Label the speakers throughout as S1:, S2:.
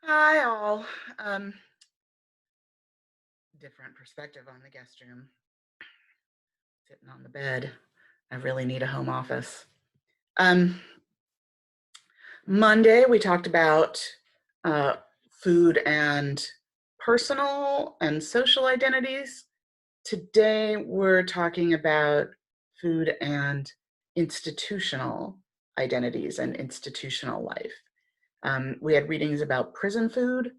S1: Hi, all. Um, Different perspective on the guest room. Sitting on the bed. I really need a home office. Um, Monday, we talked about uh, food and personal and social identities. Today, we're talking about food and institutional identities and institutional life. We had readings about prison food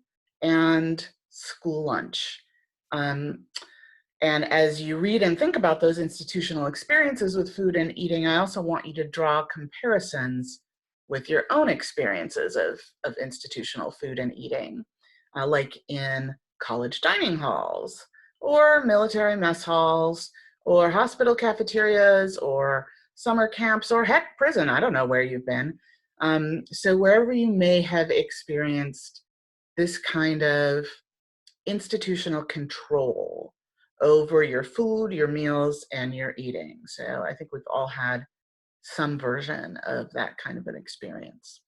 S1: and school lunch. Um, And as you read and think about those institutional experiences with food and eating, I also want you to draw comparisons with your own experiences of institutional food and eating, like in college dining halls, or military mess halls, or hospital cafeterias, or summer camps, or heck, prison. I don't know where you've been. So, wherever you may have experienced this kind of institutional control over your food, your meals, and your eating. So I think we've all had some version of that kind of an experience.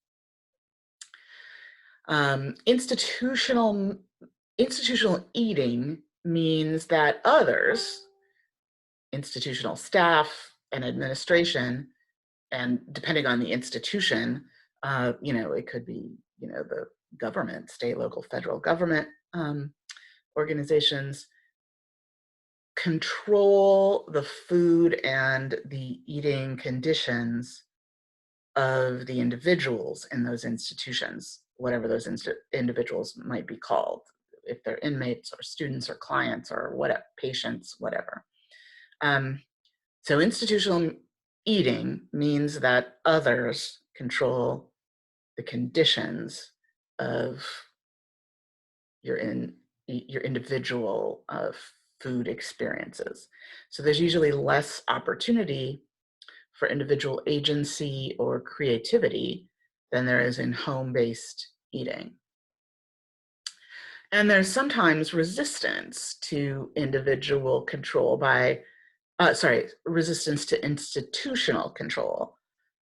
S1: Institutional eating means that others, institutional staff and administration, and depending on the institution, it could be the government, state, local, federal government organizations control the food and the eating conditions of the individuals in those institutions, whatever those individuals might be called, if they're inmates or students or clients or whatever, patients, whatever. Um, so institutional eating means that others control the conditions of your individual food experiences. So there's usually less opportunity for individual agency or creativity than there is in home-based eating. And there's sometimes resistance to individual control resistance to institutional control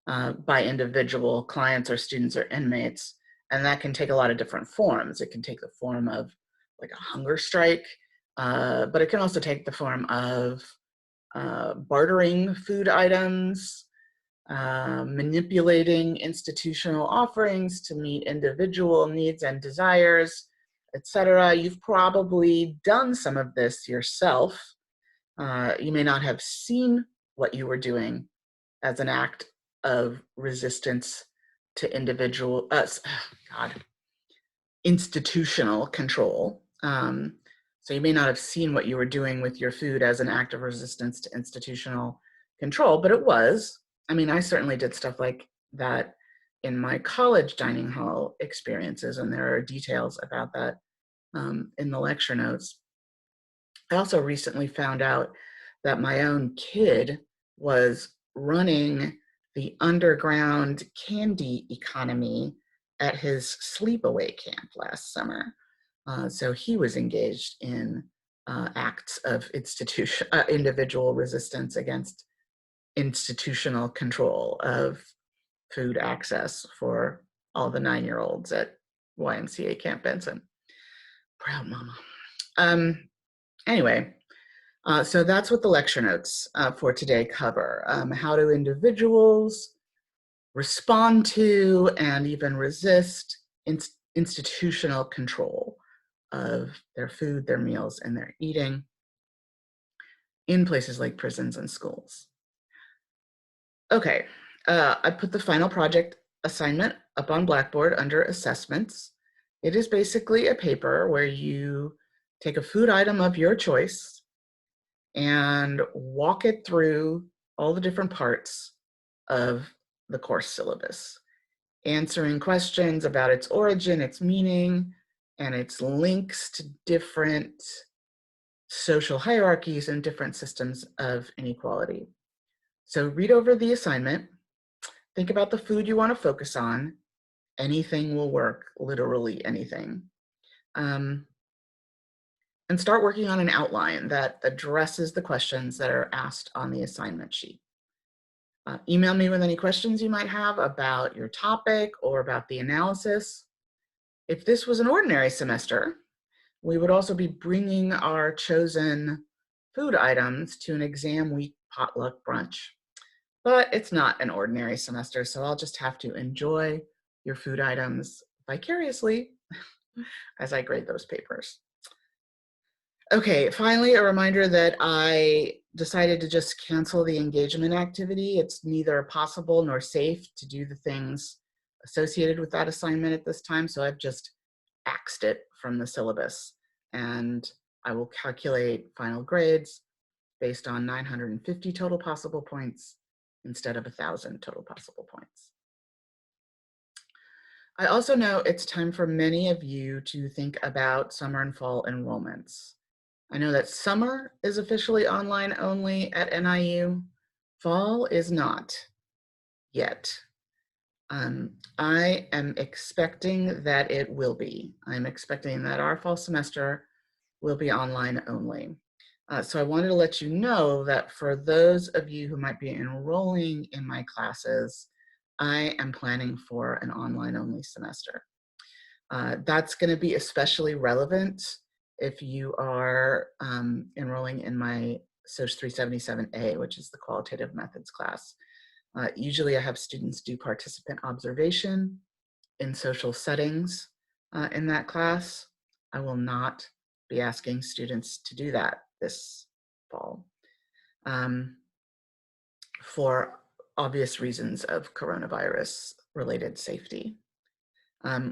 S1: by individual clients or students or inmates. And that can take a lot of different forms. It can take the form of like a hunger strike, but it can also take the form of bartering food items, manipulating institutional offerings to meet individual needs and desires, etc. You've probably done some of this yourself. You may not have seen what you were doing as an act of resistance to institutional control. So you may not have seen what you were doing with your food as an act of resistance to institutional control, but it was. I mean, I certainly did stuff like that in my college dining hall experiences, and there are details about that in the lecture notes. I also recently found out that my own kid was running the underground candy economy at his sleepaway camp last summer. So he was engaged in acts of individual resistance against institutional control of food access for all the 9-year-olds at YMCA Camp Benson. Proud mama. Anyway, so that's what the lecture notes for today cover. How do individuals respond to and even resist institutional control of their food, their meals, and their eating in places like prisons and schools? Okay, I put the final project assignment up on Blackboard under assessments. It is basically a paper where you take a food item of your choice and walk it through all the different parts of the course syllabus, answering questions about its origin, its meaning, and its links to different social hierarchies and different systems of inequality. So read over the assignment, think about the food you want to focus on. Anything will work, literally anything. And start working on an outline that addresses the questions that are asked on the assignment sheet. Email me with any questions you might have about your topic or about the analysis. If this was an ordinary semester, we would also be bringing our chosen food items to an exam week potluck brunch. But it's not an ordinary semester, so I'll just have to enjoy your food items vicariously as I grade those papers. Okay, finally, a reminder that I decided to just cancel the engagement activity. It's neither possible nor safe to do the things associated with that assignment at this time, so I've just axed it from the syllabus. And I will calculate final grades based on 950 total possible points instead of 1,000 total possible points. I also know it's time for many of you to think about summer and fall enrollments. I know that summer is officially online only at NIU. Fall is not yet. I am expecting that it will be. I'm expecting that our fall semester will be online only. So I wanted to let you know that for those of you who might be enrolling in my classes, I am planning for an online only semester. That's going to be especially relevant if you are enrolling in my SOCH 377A, which is the qualitative methods class. Usually I have students do participant observation in social settings in that class. I will not be asking students to do that this fall for obvious reasons of coronavirus related safety.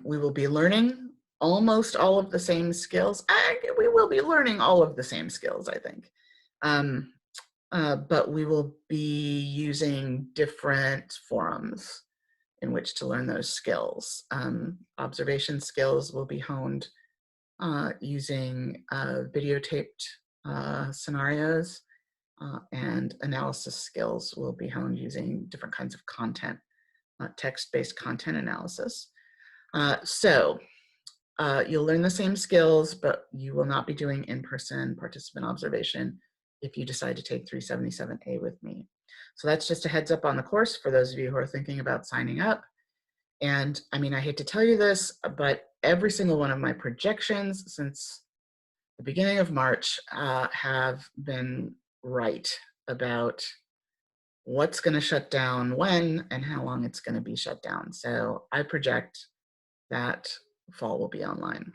S1: We will be learning almost all of the same skills. We will be learning all of the same skills, I think. But we will be using different forums in which to learn those skills. Observation skills will be honed using videotaped scenarios, and analysis skills will be honed using different kinds of content, text-based content analysis. So you'll learn the same skills, but you will not be doing in-person participant observation if you decide to take 377A with me. So that's just a heads up on the course for those of you who are thinking about signing up. And I mean, I hate to tell you this, but every single one of my projections since the beginning of March have been right about what's going to shut down when and how long it's going to be shut down. So I project that fall will be online.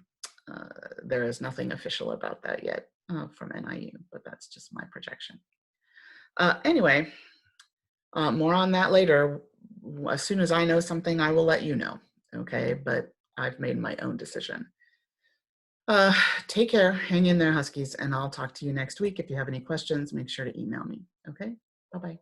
S1: There is nothing official about that yet from NIU, but that's just my projection. Anyway, more on that later. As soon as I know something, I will let you know, okay? But I've made my own decision. Take care, hang in there, Huskies, and I'll talk to you next week. If you have any questions, make sure to email me, okay? Bye-bye.